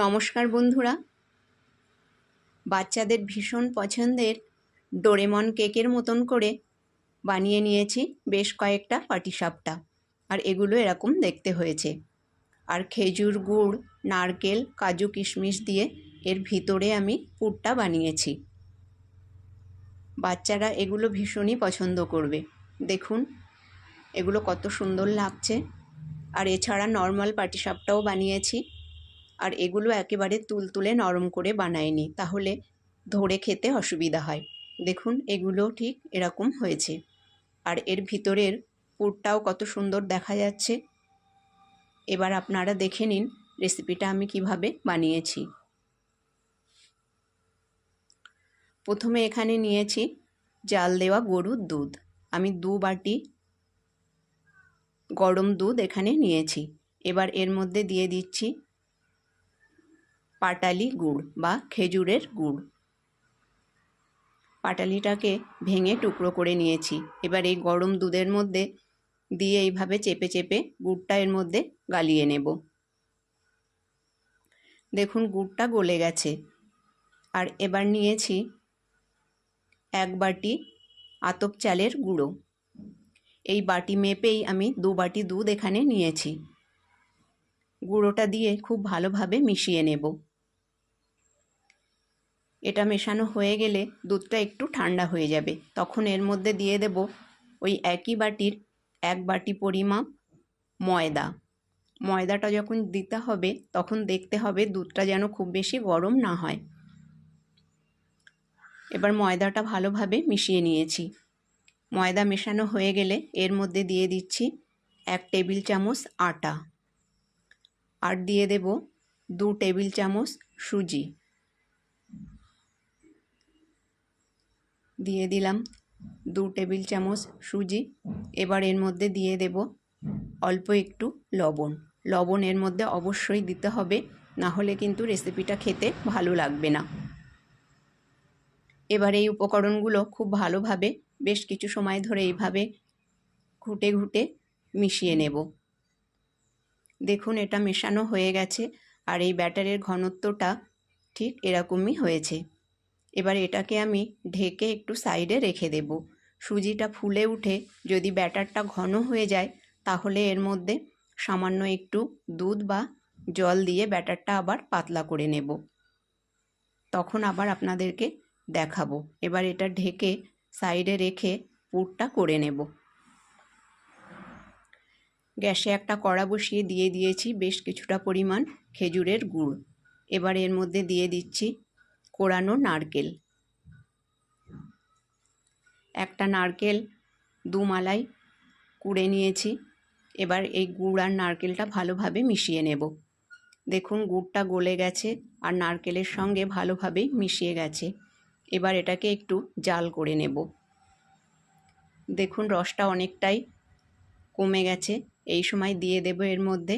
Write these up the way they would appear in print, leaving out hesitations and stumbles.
নমস্কার বন্ধুরা, বাচ্চাদের ভীষণ পছন্দের ডোরেমন কেকের মতন করে বানিয়ে নিয়েছি বেশ কয়েকটা পাটিসাপটা। আর এগুলো এরকম দেখতে হয়েছে। আর খেজুর গুড়, নারকেল, কাজু কিশমিশ দিয়ে এর ভিতরে আমি পুরটা বানিয়েছি। বাচ্চারা এগুলো ভীষণই পছন্দ করবে। দেখুন এগুলো কত সুন্দর লাগছে। আর এছাড়া নর্মাল পাটিসাপটাও বানিয়েছি। আর এগুলো একেবারে তুলতুলে নরম করে বানাইনি, তাহলে ধরে খেতে অসুবিধা হয়। দেখুন এগুলো ঠিক এরকম হয়েছে। আর এর ভিতরের পুরটাও কত সুন্দর দেখা যাচ্ছে। এবার আপনারা দেখে নিন রেসিপিটা আমি কিভাবে বানিয়েছি। প্রথমে এখানে নিয়েছি জাল দেওয়া গরুর দুধ। আমি 2 বাটি গরম দুধ এখানে নিয়েছি। এবার এর মধ্যে দিয়ে দিচ্ছি পাটালি গুড় বা খেজুরের গুড়। পাটালিটাকে ভেঙে টুকরো করে নিয়েছি। এবার এই গরম দুধের মধ্যে দিয়ে এইভাবে চেপে চেপে গুড়টা এর মধ্যে গালিয়ে নেব। দেখুন গুড়টা গলে গেছে। আর এবার নিয়েছি 1 বাটি আতপ চালের গুঁড়ো। এই বাটি মেপেই আমি 2 বাটি দুধ এখানে নিয়েছি। গুঁড়োটা দিয়ে খুব ভালোভাবে মিশিয়ে নেব। এটা মেশানো হয়ে গেলে দুধটা একটু ঠান্ডা হয়ে যাবে। তখন এর মধ্যে দিয়ে দেব ওই একই বাটির 1 বাটি পরিমাপ ময়দা। ময়দাটা যখন দিতে হবে তখন দেখতে হবে দুধটা যেন খুব বেশি গরম না হয়। এবার ময়দাটা ভালোভাবে মিশিয়ে নিয়েছি। ময়দা মেশানো হয়ে গেলে এর মধ্যে দিয়ে দিচ্ছি 1 টেবিল চামচ আটা। আর দিয়ে দেব 2 টেবিল চামচ সুজি। দিয়ে দিলাম 2 টেবিল চামচ সুজি। এবার এর মধ্যে দিয়ে দেব অল্প একটু লবণ। লবণ এর মধ্যে অবশ্যই দিতে হবে, না হলে কিন্তু রেসিপিটা খেতে ভালো লাগবে না। এবার এই উপকরণগুলো খুব ভালোভাবে বেশ কিছু সময় ধরে এইভাবে ঘুটে ঘুটে মিশিয়ে নেব। দেখুন এটা মেশানো হয়ে গেছে। আর এই ব্যাটারের ঘনত্বটা ঠিক এরকমই হয়েছে। এবার এটাকে আমি ঢেকে একটু সাইডে রেখে দেব। সুজিটা ফুলে উঠে যদি ব্যাটারটা ঘন হয়ে যায় তাহলে এর মধ্যে সামান্য একটু দুধ বা জল দিয়ে ব্যাটারটা আবার পাতলা করে নেব। তখন আবার আপনাদেরকে দেখাবো। এবার এটা ঢেকে সাইডে রেখে পুরটা করে নেব। গ্যাসে একটা কড়া বসিয়ে দিয়ে দিয়েছি বেশ কিছুটা পরিমাণ খেজুরের গুড়। এবার এর মধ্যে দিয়ে দিচ্ছি কোড়ানো নারকেল। একটা নারকেল 2 মালাই কুড়ে নিয়েছি। এবার এই গুড় আর নারকেলটা ভালোভাবে মিশিয়ে নেব। দেখুন গুড়টা গলে গেছে আর নারকেলের সঙ্গে ভালোভাবেই মিশিয়ে গেছে। এবার এটাকে একটু জাল করে নেব। দেখুন রসটা অনেকটাই কমে গেছে। এই সময় দিয়ে দেব এর মধ্যে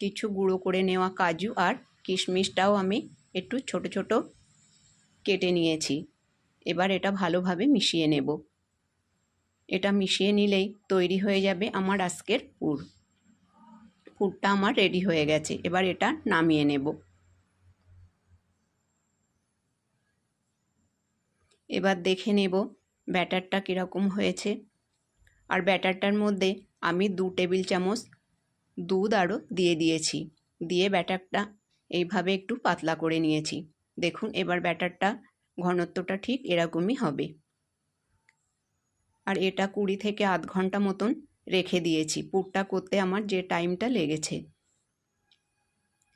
কিছু গুঁড়ো করে নেওয়া কাজু আর কিশমিশটাও আমি একটু ছোট ছোট কেটে নিয়েছি। এবার এটা ভালোভাবে মিশিয়ে নেব। এটা মিশিয়ে নিলেই তৈরি হয়ে যাবে আমার আজকের পুর। পুরটা আমার রেডি হয়ে গেছে। এবার এটা নামিয়ে নেব। এবার দেখে নেব ব্যাটারটা কীরকম হয়েছে। আর ব্যাটারটার মধ্যে আমি 2 টেবিল চামচ দুধ আরও দিয়ে দিয়েছি। দিয়ে ব্যাটারটা এইভাবে একটু পাতলা করে নিয়েছি। দেখুন এবার ব্যাটারটা ঘনত্বটা ঠিক এরকমই হবে। আর এটা 20 থেকে আধ ঘন্টা মতন রেখে দিয়েছি পুরটা করতে আমার যে টাইমটা লেগেছে।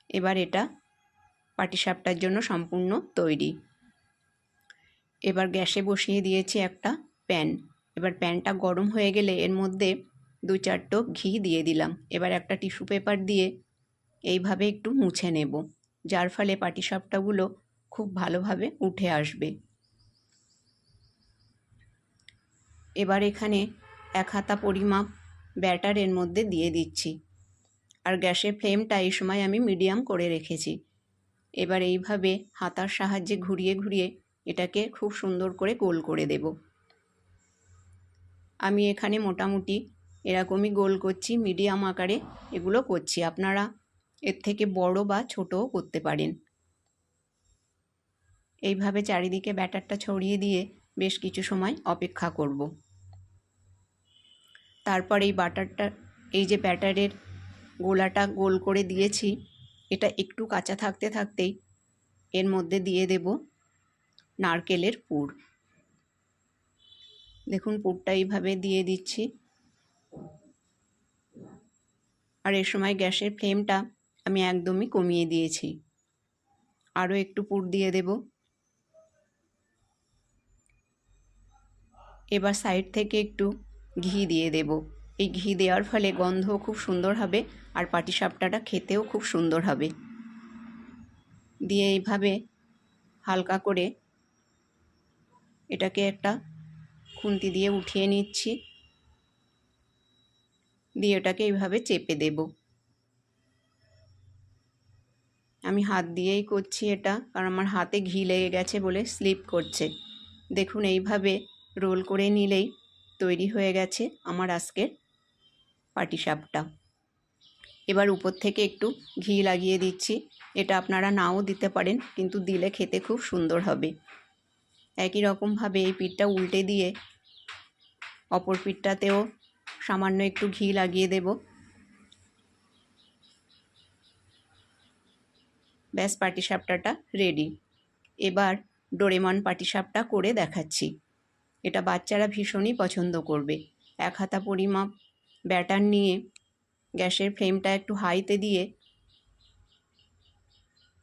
এবার এটা পাটিসাপটার জন্য সম্পূর্ণ তৈরি। এবার গ্যাসে বসিয়ে দিয়েছি একটা প্যান। এবার প্যানটা গরম হয়ে গেলে এর মধ্যে 2-4 টোপ ঘি দিয়ে দিলাম। এবার একটা টিস্যু পেপার দিয়ে এইভাবে একটু মুছে নেব, যার ফলে পাটিসাপটাগুলো খুব ভালোভাবে উঠে আসবে। এবার এখানে 1 হাতা পরিমাপ ব্যাটার এর মধ্যে দিয়ে দিচ্ছি। আর গ্যাসের ফ্লেমটা এই সময় আমি মিডিয়াম করে রেখেছি। এবার এইভাবে হাতার সাহায্যে ঘুরিয়ে ঘুরিয়ে এটাকে খুব সুন্দর করে গোল করে দেব। আমি এখানে মোটামুটি এরকমই গোল করছি, মিডিয়াম আকারে এগুলো করছি। আপনারা এর থেকে বড় বা ছোটও করতে পারেন। এইভাবে চারিদিকে ব্যাটারটা ছড়িয়ে দিয়ে বেশ কিছু সময় অপেক্ষা করব। তারপর এই যে ব্যাটারের গোলাটা গোল করে দিয়েছি, এটা একটু কাঁচা থাকতে থাকতেই এর মধ্যে দিয়ে দেব নারকেলের পুর। দেখুন পুরটা এইভাবে দিয়ে দিচ্ছি। আর এর সময় গ্যাসের ফ্লেমটা আমি একদমই কমিয়ে দিয়েছি। আরও একটু পুর দিয়ে দেব। এবার সাইড থেকে একটু ঘি দিয়ে দেব। এই ঘি দেওয়ার ফলে গন্ধও খুব সুন্দর হবে আর পাটিসাপটাটা খেতেও খুব সুন্দর হবে। দিয়ে এইভাবে হালকা করে এটাকে একটা খুন্তি দিয়ে উঠিয়ে নিচ্ছি। দিয়ে এটাকে এইভাবে চেপে দেব। আমি হাত দিয়েই করছি এটা, কারণ আমার হাতে ঘি লেগে গেছে বলে স্লিপ করছে। দেখুন এইভাবে রোল করে নিলেই তৈরি হয়ে গেছে আমার আজকের পাটিসাপটা। এবার উপর থেকে একটু ঘি লাগিয়ে দিচ্ছি। এটা আপনারা নাও দিতে পারেন, কিন্তু দিলে খেতে খুব সুন্দর হবে। একই রকমভাবে এই পিঠটা উল্টে দিয়ে অপর পিঠটাতেও সামান্য একটু ঘি লাগিয়ে দেব। ব্যাস, পাটিসাপটাটা রেডি। এবার ডোরেমন পাটিসাপটা করে দেখাচ্ছি। এটা বাচ্চারা ভীষণই পছন্দ করবে। 1 হাতা পরিমাপ ব্যাটার নিয়ে গ্যাসের ফ্লেমটা একটু হাইতে দিয়ে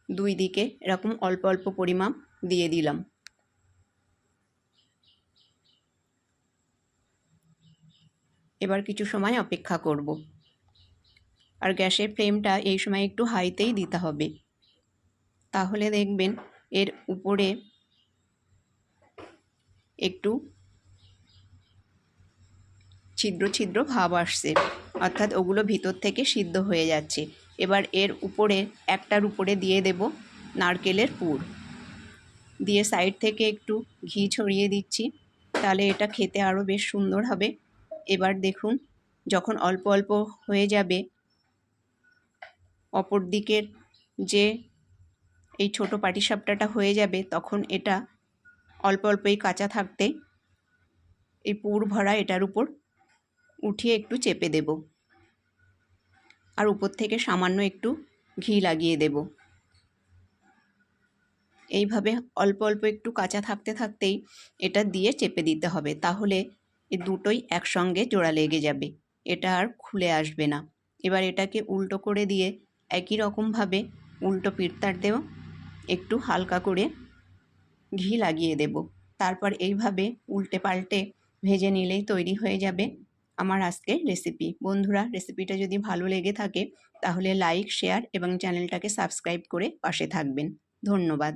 দুই দিকে এরকম অল্প অল্প পরিমাপ দিয়ে দিলাম। এবার কিছু সময় অপেক্ষা করব। আর গ্যাসের ফ্লেমটা এই সময় একটু হাইতেই দিতে হবে, তাহলে দেখবেন এর উপরে একটু ছিদ্র ছিদ্র ভাব আসছে, অর্থাৎ ওগুলো ভিতর থেকে সিদ্ধ হয়ে যাচ্ছে। এবার এর উপরে একটার উপরে দিয়ে দেব নারকেলের পুর, দিয়ে সাইড থেকে একটু ঘি ছড়িয়ে দিচ্ছি, তাহলে এটা খেতে আরও বেশ সুন্দর হবে। এবার দেখুন যখন অল্প অল্প হয়ে যাবে, অপর দিকের যে এই ছোট পাটিসাপটাটা হয়ে যাবে, তখন এটা অল্প অল্পই কাঁচা থাকতে এই পুর ভরা এটার উপর উঠিয়ে একটু চেপে দেব আর উপর থেকে সামান্য একটু ঘি লাগিয়ে দেব। এইভাবে অল্প অল্প একটু কাঁচা থাকতে থাকতেই এটা দিয়ে চেপে দিতে হবে, তাহলে এই দুটোই একসঙ্গে জোড়া লেগে যাবে, এটা আর খুলে আসবে না। এবার এটাকে উল্টো করে দিয়ে একই রকমভাবে উল্টো পিঠটাতেও একটু হালকা করে ঘি লাগিয়ে দেব। তারপর এইভাবে উল্টে পাল্টে ভেজে নিলেই তৈরি হয়ে যাবে আমার আজকের রেসিপি। বন্ধুরা, রেসিপিটা যদি ভালো লেগে থাকে তাহলে লাইক, শেয়ার এবং চ্যানেলটাকে সাবস্ক্রাইব করে পাশে থাকবেন। ধন্যবাদ।